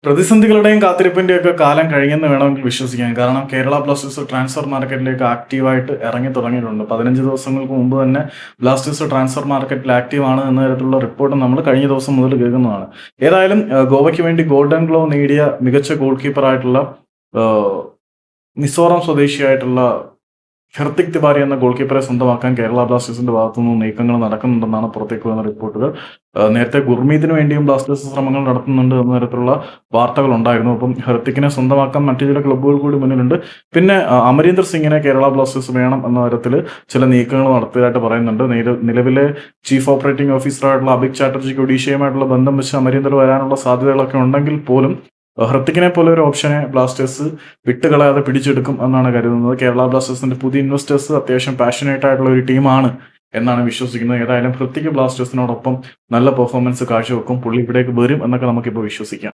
പ്രതിസന്ധികളുടെയും കാത്തിരിപ്പിന്റെയൊക്കെ കാലം കഴിഞ്ഞെന്ന് വേണമെങ്കിൽ വിശ്വസിക്കാം. കാരണം കേരള ബ്ലാസ്റ്റേഴ്സ് ട്രാൻസ്ഫർ മാർക്കറ്റിലേക്ക് ആക്റ്റീവായിട്ട് ഇറങ്ങി തുടങ്ങിയിട്ടുണ്ട്. 15 ദിവസങ്ങൾക്ക് മുമ്പ് തന്നെ ബ്ലാസ്റ്റേഴ്സ് ട്രാൻസ്ഫർ മാർക്കറ്റിൽ ആക്റ്റീവ് ആണ് എന്ന തരത്തിലുള്ള റിപ്പോർട്ട് നമ്മൾ കഴിഞ്ഞ ദിവസം മുതൽ കേൾക്കുന്നതാണ്. ഏതായാലും ഗോവയ്ക്ക് വേണ്ടി ഗോൾഡൻ ഗ്ലോ നേടിയ മികച്ച ഗോൾ കീപ്പറായിട്ടുള്ള മിസോറാം സ്വദേശിയായിട്ടുള്ള ഹെർത്തിക് തിവാരി എന്ന ഗോൾ കീപ്പറെ സ്വന്തമാക്കാൻ കേരള ബ്ലാസ്റ്റേഴ്സിന്റെ ഭാഗത്തുനിന്ന് നീക്കങ്ങൾ നടക്കുന്നുണ്ടെന്നാണ് പുറത്തേക്ക് വന്ന റിപ്പോർട്ടുകൾ. നേരത്തെ ഗുർമീതിന് വേണ്ടിയും ബ്ലാസ്റ്റേഴ്സ് ശ്രമങ്ങൾ നടത്തുന്നുണ്ട് എന്ന തരത്തിലുള്ള വാർത്തകൾ ഉണ്ടായിരുന്നു. അപ്പം ഹെർത്തിക്കിനെ സ്വന്തമാക്കാൻ മറ്റു ചില ക്ലബ്ബുകൾ കൂടി മുന്നിലുണ്ട്. പിന്നെ അമരീന്ദർ സിംഗിനെ കേരള ബ്ലാസ്റ്റേഴ്സ് വേണം എന്ന തരത്തിൽ ചില നീക്കങ്ങൾ നടത്തിയതായിട്ട് പറയുന്നുണ്ട്. നിലവിലെ ചീഫ് ഓപ്പറേറ്റിംഗ് ഓഫീസറായിട്ടുള്ള അഭിക് ചാറ്റർജിക്ക് ഒഡീഷയുമായിട്ടുള്ള ബന്ധം വെച്ച് അമരീന്ദർ വരാനുള്ള സാധ്യതകളൊക്കെ ഉണ്ടെങ്കിൽ പോലും ഹൃത്തിക്കിനെ പോലെ ഒരു ഓപ്ഷനെ ബ്ലാസ്റ്റേഴ്സ് വിട്ടുകളയാതെ പിടിച്ചെടുക്കും എന്നാണ് കരുതുന്നത്. കേരള ബ്ലാസ്റ്റേഴ്സിന്റെ പുതിയ ഇൻവെസ്റ്റേഴ്സ് അത്യാവശ്യം പാഷനേറ്റ് ആയിട്ടുള്ള ഒരു ടീമാണ് എന്നാണ് വിശ്വസിക്കുന്നത്. ഏതായാലും ഹൃത്തിക് ബ്ലാസ്റ്റേഴ്സിനോടൊപ്പം നല്ല പെർഫോമൻസ് കാഴ്ചവെക്കും. പുള്ളി ഇവിടേക്ക് വരും എന്നൊക്കെ നമുക്കിപ്പോൾ വിശ്വസിക്കാം.